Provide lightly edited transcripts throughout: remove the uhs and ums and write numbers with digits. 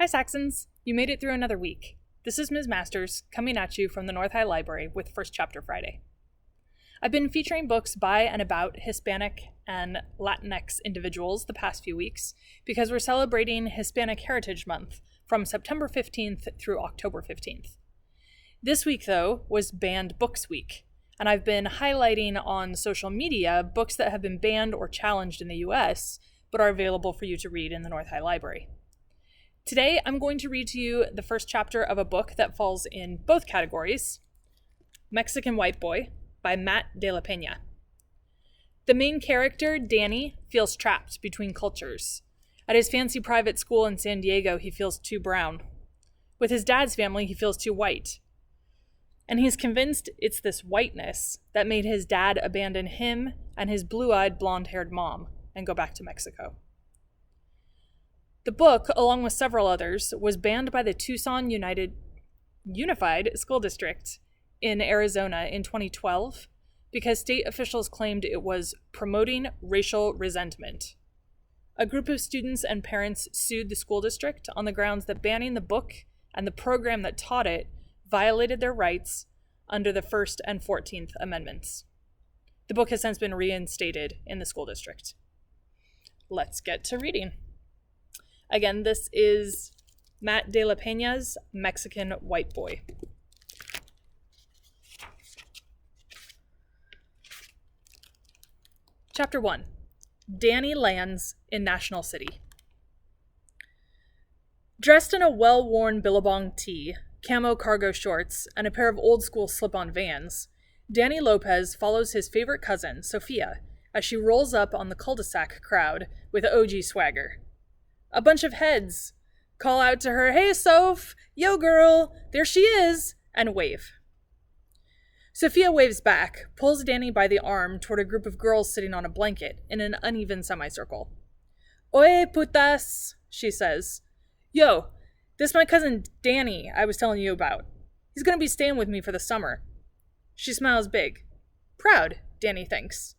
Saxons! You made it through another week. This is Ms. Masters, coming at you from the North High Library with First Chapter Friday. I've been featuring books by and about Hispanic and Latinx individuals the past few weeks because we're celebrating Hispanic Heritage Month from September 15th through October 15th. This week, though, was Banned Books Week, and I've been highlighting on social media books that have been banned or challenged in the US, but are available for you to read in the North High Library. Today, I'm going to read to you the first chapter of a book that falls in both categories, Mexican Whieboy by Matt de la Peña. The main character, Danny, feels trapped between cultures. At his fancy private school in San Diego, he feels too brown. With his dad's family, he feels too white. And he's convinced it's this whiteness that made his dad abandon him and his blue-eyed, blonde-haired mom and go back to Mexico. The book, along with several others, was banned by the Tucson Unified School District in Arizona in 2012 because state officials claimed it was promoting racial resentment. A group of students and parents sued the school district on the grounds that banning the book and the program that taught it violated their rights under the First and 14th Amendments. The book has since been reinstated in the school district. Let's get to reading. Again, this is Matt de la Peña's Mexican Whieboy. Chapter 1. Danny lands in National City. Dressed in a well-worn Billabong tee, camo cargo shorts, and a pair of old-school slip-on Vans, Danny Lopez follows his favorite cousin, Sophia, as she rolls up on the cul-de-sac crowd with OG swagger. A bunch of heads call out to her, "Hey, Soph! Yo, girl! There she is!" and wave. Sophia waves back, pulls Danny by the arm toward a group of girls sitting on a blanket in an uneven semicircle. "Oye, putas," she says. "Yo, this is my cousin Danny I was telling you about. He's gonna be staying with me for the summer." She smiles big. Proud, Danny thinks.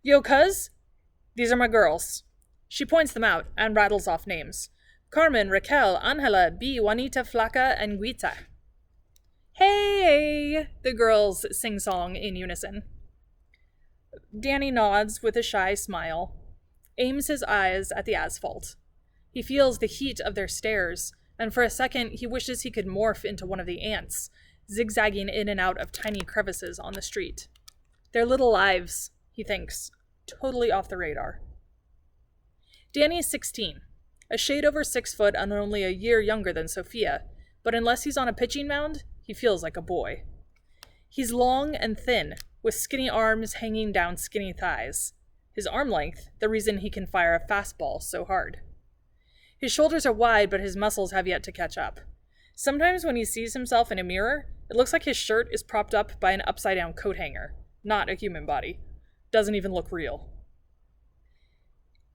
"Yo, cuz, these are my girls." She points them out and rattles off names. Carmen, Raquel, Angela, B, Juanita, Flaca, and Guita. "Hey!" the girls sing-song in unison. Danny nods with a shy smile, aims his eyes at the asphalt. He feels the heat of their stares, and for a second he wishes he could morph into one of the ants, zigzagging in and out of tiny crevices on the street. Their little lives, he thinks, totally off the radar. Danny is 16, a shade over 6 foot and only a year younger than Sophia, but unless he's on a pitching mound, he feels like a boy. He's long and thin, with skinny arms hanging down skinny thighs. His arm length, the reason he can fire a fastball so hard. His shoulders are wide, but his muscles have yet to catch up. Sometimes when he sees himself in a mirror, it looks like his shirt is propped up by an upside-down coat hanger, not a human body. Doesn't even look real.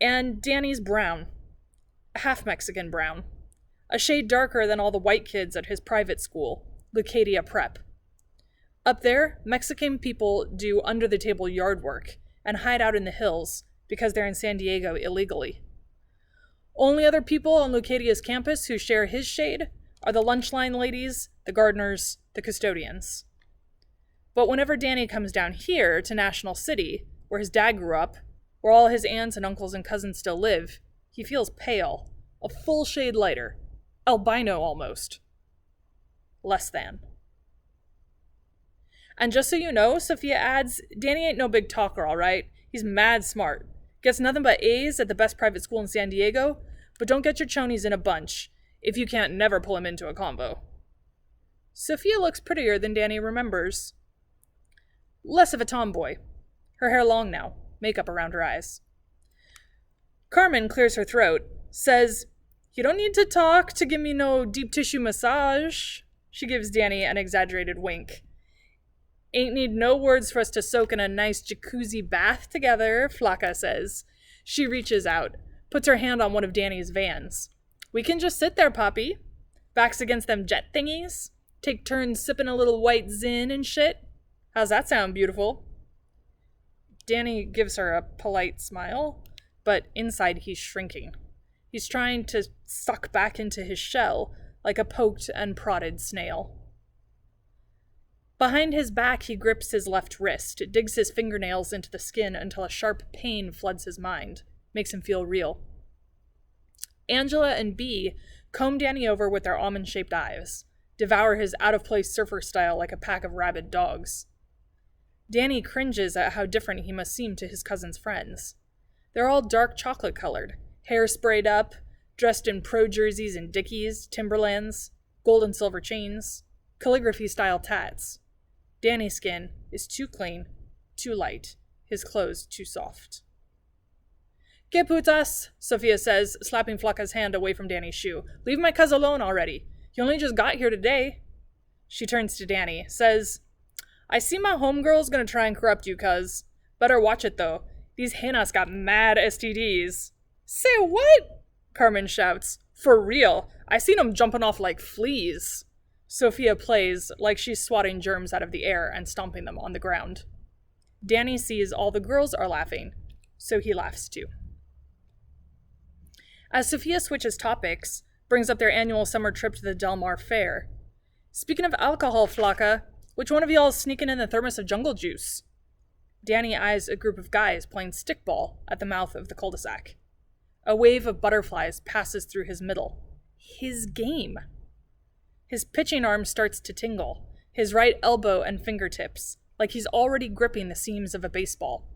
And Danny's brown. Half Mexican brown. A shade darker than all the white kids at his private school, Leucadia Prep. Up there, Mexican people do under-the-table yard work and hide out in the hills because they're in San Diego illegally. Only other people on Leucadia's campus who share his shade are the lunch line ladies, the gardeners, the custodians. But whenever Danny comes down here to National City, where his dad grew up, where all his aunts and uncles and cousins still live, he feels pale, a full shade lighter, albino almost. Less than. And just so you know, Sophia adds, Danny ain't no big talker, all right? He's mad smart. Gets nothing but A's at the best private school in San Diego, but don't get your chonies in a bunch if you can't never pull him into a convo. Sophia looks prettier than Danny remembers. Less of a tomboy. Her hair long now, makeup around her eyes. Carmen clears her throat, says, "You don't need to talk to give me no deep tissue massage." She gives Danny an exaggerated wink. "Ain't need no words for us to soak in a nice jacuzzi bath together," Flaca says. She reaches out, puts her hand on one of Danny's Vans. "We can just sit there, Poppy. Backs against them jet thingies. Take turns sipping a little white zin and shit. How's that sound, beautiful?" Danny gives her a polite smile, but inside he's shrinking. He's trying to suck back into his shell like a poked and prodded snail. Behind his back, he grips his left wrist, digs his fingernails into the skin until a sharp pain floods his mind, makes him feel real. Angela and Bea comb Danny over with their almond-shaped eyes, devour his out-of-place surfer style like a pack of rabid dogs. Danny cringes at how different he must seem to his cousin's friends. They're all dark chocolate-colored, hair sprayed up, dressed in pro jerseys and Dickies, Timberlands, gold and silver chains, calligraphy-style tats. Danny's skin is too clean, too light, his clothes too soft. "Que putas," Sophia says, slapping Flaka's hand away from Danny's shoe. "Leave my cuz alone already. He only just got here today." She turns to Danny, says, "I see my homegirl's gonna try and corrupt you, cuz. Better watch it, though. These hennas got mad STDs. "Say what?" Carmen shouts. "For real. I seen them jumping off like fleas." Sophia plays like she's swatting germs out of the air and stomping them on the ground. Danny sees all the girls are laughing, so he laughs too. As Sophia switches topics, brings up their annual summer trip to the Del Mar Fair. "Speaking of alcohol, Flaka, which one of y'all is sneaking in the thermos of jungle juice?" Danny eyes a group of guys playing stickball at the mouth of the cul-de-sac. A wave of butterflies passes through his middle. His game. His pitching arm starts to tingle, his right elbow and fingertips, like he's already gripping the seams of a baseball.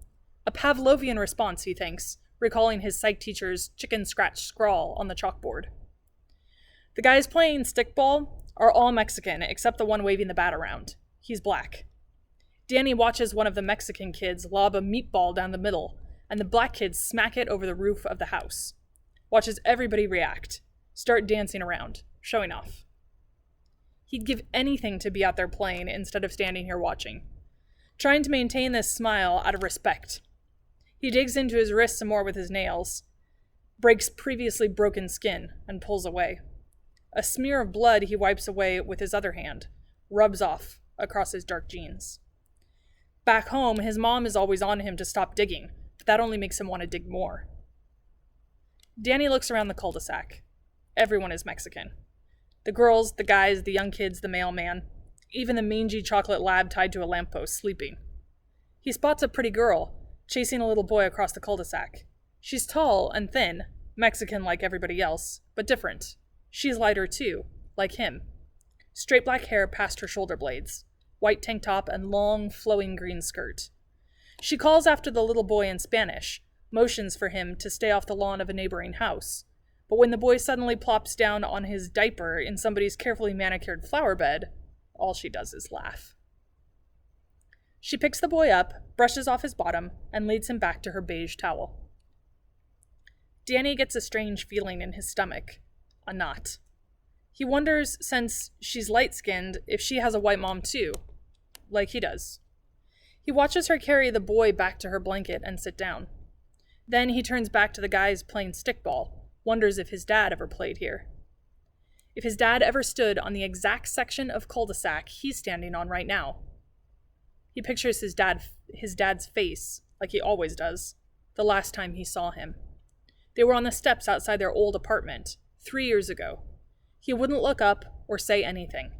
A Pavlovian response, he thinks, recalling his psych teacher's chicken scratch scrawl on the chalkboard. The guys playing stickball are all Mexican, except the one waving the bat around. He's black. Danny watches one of the Mexican kids lob a meatball down the middle, and the black kids smack it over the roof of the house. Watches everybody react, start dancing around, showing off. He'd give anything to be out there playing instead of standing here watching, trying to maintain this smile out of respect. He digs into his wrist some more with his nails, breaks previously broken skin, and pulls away. A smear of blood he wipes away with his other hand, rubs off across his dark jeans. Back home, his mom is always on him to stop digging, but that only makes him want to dig more. Danny looks around the cul-de-sac. Everyone is Mexican. The girls, the guys, the young kids, the mailman, even the mangy chocolate lab tied to a lamppost sleeping. He spots a pretty girl, chasing a little boy across the cul-de-sac. She's tall and thin, Mexican like everybody else, but different. She's lighter too, like him. Straight black hair past her shoulder blades, white tank top and long, flowing green skirt. She calls after the little boy in Spanish, motions for him to stay off the lawn of a neighboring house. But when the boy suddenly plops down on his diaper in somebody's carefully manicured flower bed, all she does is laugh. She picks the boy up, brushes off his bottom, and leads him back to her beige towel. Danny gets a strange feeling in his stomach. A knot. He wonders, since she's light-skinned, if she has a white mom too, like he does. He watches her carry the boy back to her blanket and sit down. Then he turns back to the guys playing stickball, wonders if his dad ever played here. If his dad ever stood on the exact section of cul-de-sac he's standing on right now. He pictures his dad's face, like he always does, the last time he saw him. They were on the steps outside their old apartment, 3 years ago. He wouldn't look up or say anything.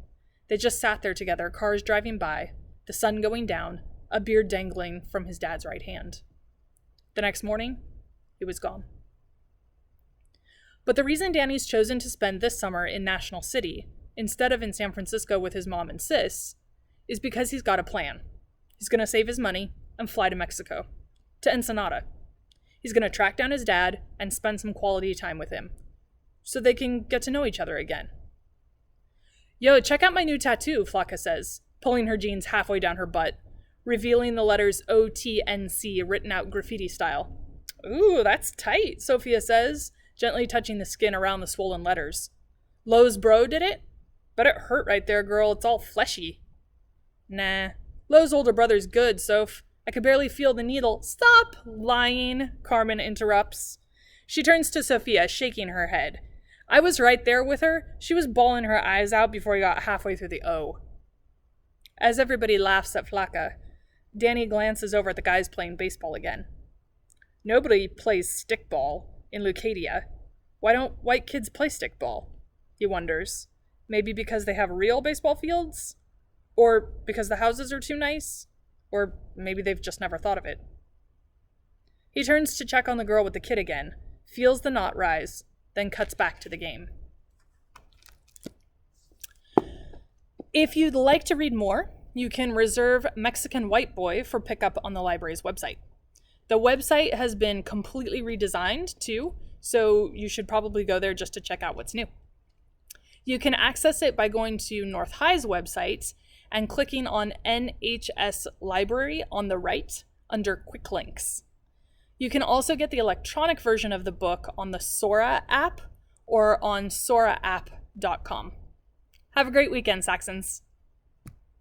They just sat there together, cars driving by, the sun going down, a beard dangling from his dad's right hand. The next morning, he was gone. But the reason Danny's chosen to spend this summer in National City, instead of in San Francisco with his mom and sis, is because he's got a plan. He's going to save his money and fly to Mexico, to Ensenada. He's going to track down his dad and spend some quality time with him, so they can get to know each other again. "Yo, check out my new tattoo," Flaka says, pulling her jeans halfway down her butt, revealing the letters OTNC written out graffiti style. "Ooh, that's tight," Sophia says, gently touching the skin around the swollen letters. "Lowe's bro did it? Bet it hurt right there, girl. It's all fleshy." "Nah. Lowe's older brother's good, Soph. I could barely feel the needle." "Stop lying," Carmen interrupts. She turns to Sophia, shaking her head. "I was right there with her. She was bawling her eyes out before he got halfway through the O." As everybody laughs at Flaka, Danny glances over at the guys playing baseball again. Nobody plays stickball in Leucadia. Why don't white kids play stickball? He wonders. Maybe because they have real baseball fields? Or because the houses are too nice? Or maybe they've just never thought of it. He turns to check on the girl with the kid again, feels the knot rise, then cuts back to the game. If you'd like to read more, you can reserve Mexican Whieboy for pickup on the library's website. The website has been completely redesigned too, so you should probably go there just to check out what's new. You can access it by going to North High's website and clicking on NHS Library on the right under Quick Links. You can also get the electronic version of the book on the Sora app or on soraapp.com. Have a great weekend, Saxons.